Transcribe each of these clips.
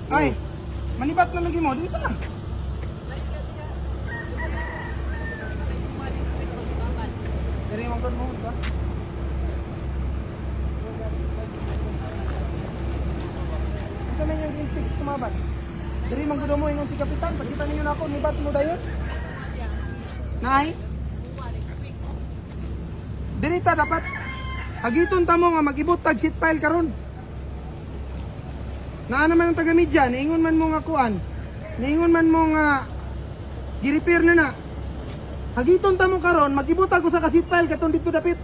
Ay, manibat na lagi mo. Dito na. Dari mo mo, ba? Ito man yung instinct sumabat. Dari manggudo mo ingon si kapitan, pagkita niyo na ako, nibat mo dayon. Nay. Diri ta dapat hagiton ta mo nga mag-ibot tag sheet pile karon. Naa naman ang taga-media, niingon man mo nga kuan. Niingon man mo nga gi-repair na na. Hagiton ta mo karon, mag-ibot ako sa ka-sheet pile katon dito dapit.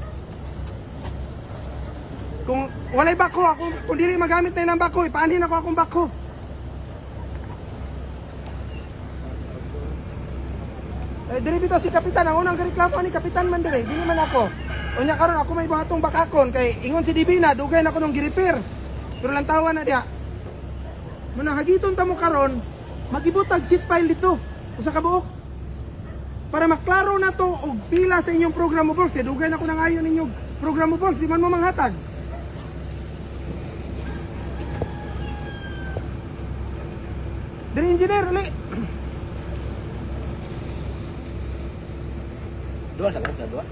Kung walay bako ako, kung dili magamit na ng bako, ipaanhin ako akong bako. Diri bitaw si kapitan, ang unang reklamo ni kapitan man dire, dili man ako. Unya karon ako may bahatong bakakon kay ingon si Divina, dugay na ko nung gi-repair. Pero lang tawa na diya. Manahagiton ta mo karon, magibutag sheet file dito usa ka buok. Para maklaro na to og pila sa inyong programmable. Kay dugay na ko nang ayo ninyo programmable, di man mo manghatag. Diri engineer, ali. Dua na dua.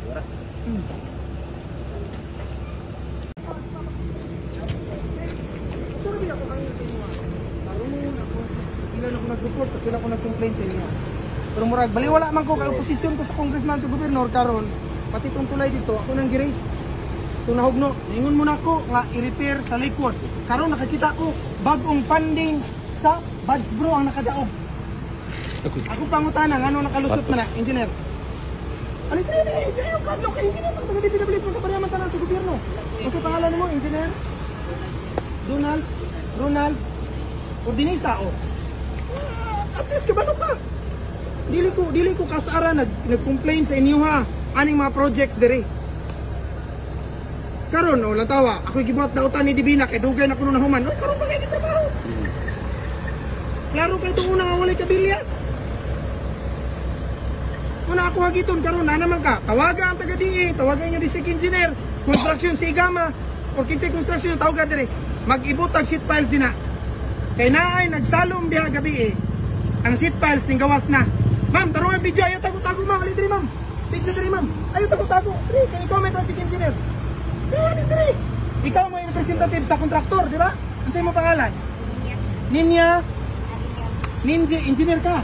Sorry ako kanina sa inyo. Karon ako pila na ko nag-report, pila ko nag-complain sa inyo. Pero murag baliwala man ko kay oposisyon ko sa congressman sa gobernador karon, pati tong tulay dito ako nang gi-raise. Tung nahugno, ningon mo na ko nga i-repair sa likod. Karon nakakita ko bag-ong funding sa Buds Bro ang nakadaog. Ako pangutana ngano nakalusot man na, engineer. Ano ito yung kadlo kay engineer ang taga-DPWH mo sa pariyaman tanan sa gobyerno. Ano pangalan mo, engineer? Ronald Ordinisa o. At least kabalo ka. Dili ko kasara nag-complain sa inyo ha. Aning mga projects diri. Karon o lantawa, ako gibuhat na utan ni Divina kay dugay na kuno na human. Oy, karon pa kay trabaho. Klaro kay itong una nga walay kabilya. Muna ako hagiton karon na naman ka. Tawagan ang taga-DE, tawagan yung district engineer, construction si Igama, or kinsay construction yung tawagan diri. Mag-ibutag sheet piles din na. Kay naay nagsalom diha gabi ang sheet piles ning gawas na. Ma'am, tarong ang video, ayaw tago-tago ma'am, ali diri ma'am. Video diri ma'am, ayaw tago-tago. Diri, kay comment ang chicken engineer. Diri. Ikaw mo yung representative sa kontraktor, di ba? Ano sa'yo mo pangalan? Ninya. Ninja, engineer ka?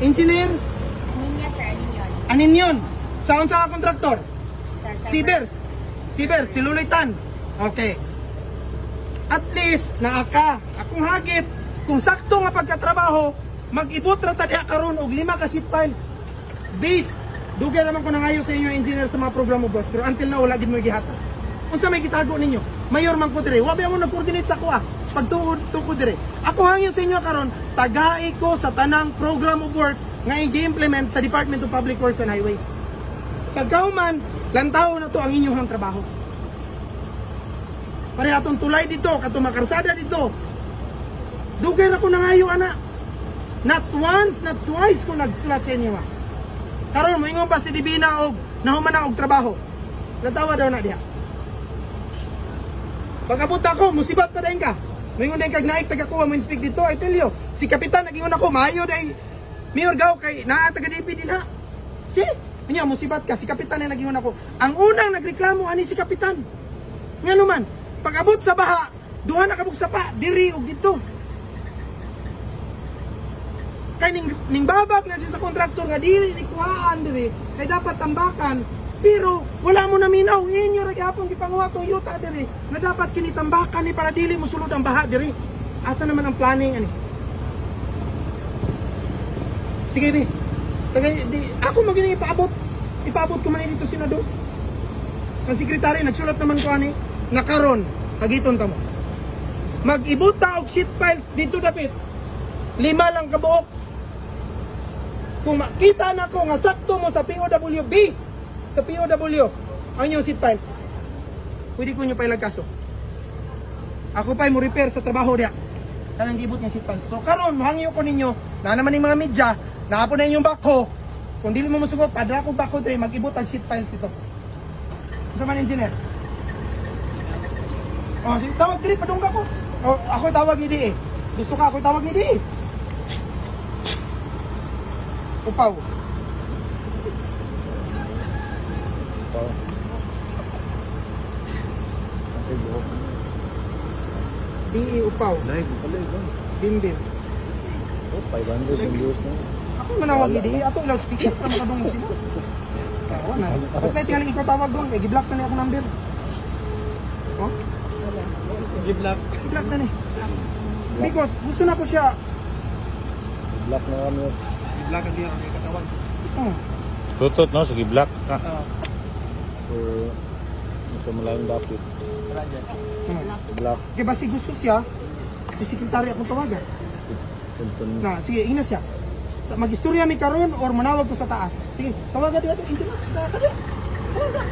Engineer? Ninya, sir, Aninyon. Aninyon. Saan sa kontraktor? Sibers. Sibers, si Lulitan. Okay. At least, naaka. Akong hagit, kung sakto nga pagkatrabaho, mag-ibot rata diha karon og 5 ka sheet piles. Base, dugay naman ko nangayo sa inyo engineer sa mga programa boss, pero until na wala gid mo gihatag. Unsa may gitago ninyo? Mayor man ko dire, wa ba mo nag-coordinate sa kuha? Pagtuod dire. Ako hangyo sa inyo karon, tagai ko sa tanang program of works nga i-implement sa Department of Public Works and Highways. Pagkauman, lantaw na to ang inyong trabaho. Pare atong tulay dito, katong makarsada dito. Dugay ra ko nangayo ana. Not once, not twice ko nag-slot sa inyo. Karon mo ingon pa si Divina og nahuman na og trabaho. Natawa daw na diha. Pag-abot ako, musibat pa dayon ka. Moingon din kag naik taga-kuha mo inspect dito, I tell you. Si kapitan nagingon ako, maayo day. Mayor gaw kay naa taga-DP din ha. Si, niya musibat ka, si kapitan na nagingon ako. Ang unang nagreklamo ani si kapitan. Ngano man, pag-abot sa baha, duha na kabuk sa pa, diri og dito. Kay ning babag na siya sa kontraktor nga dili ni kuhaan diri, kay dapat tambakan. Pero wala mo na minaw, inyo ra gyapon gipanguha tong yuta diri. Nga dapat kini tambakan ni para dili mo sulod ang baha diri. Asa naman ang planning ani? Sige bi. Ako magini ipaabot ko man dito senador. Ang sekretary nagsulat naman ko ani na karon pagiton ta mo. Mag-ibot ta og sheet piles dito dapit. 5 lang kabuok. Kung makita na ko nga sakto mo sa POW base, sa POW, ang inyong sheet piles, pwede ko nyo pa ilag kaso. Ako pa mo repair sa trabaho niya. Kanang gibot ng sheet piles. Pero karon mahangyo ko ninyo, na naman yung mga media, nakapo na inyong bako. Kung dili mo musugot, padra ko bako dre, mag-ibot ang sheet piles ito. Ano man engineer? Oh, tawag diri, padungga ko. Oh, ako tawag ni DE. Gusto ka ako tawag ni di. Upaw. So, okay, buhok. Di upaw. Dahil ko pala ito. Bimbim. Oh, 500 yung views na. Ako manawag ni di. Ato loudspeaker para makadungog sila. Kawa na. Tapos na tingnan ikaw tawag doon. Eh, gi-block na niya ako number. Oh? Gi-block. I-block na ni. Because gusto na ko siya. Black na kami. I-block na niya ang katawan. Oh. Tutot no, sige black ka. For nasa malayong dapit. Black. Kaya basi gusto siya, si sekretary akong tawagan. Cellphone. Na, sige, ina siya. Mag-istorya mi karon or manawag ko sa taas. Sige, tawagan diya. Hindi na. Tawagan.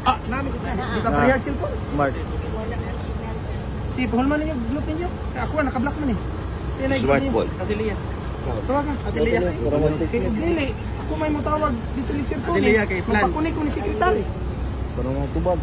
Ah, namin sa taas. Kita parehag cellphone. Smart. Wala kang signal. Sige, pahulman ninyo, group ninyo. Ako, nakablock man eh. Smart boy. Atelia. Tawagan. Atelia. Kaya dili, ako may motawag dito ni cellphone. Atelia kay plan. Magpakunik ko ni sekretary. Parang mga tubag.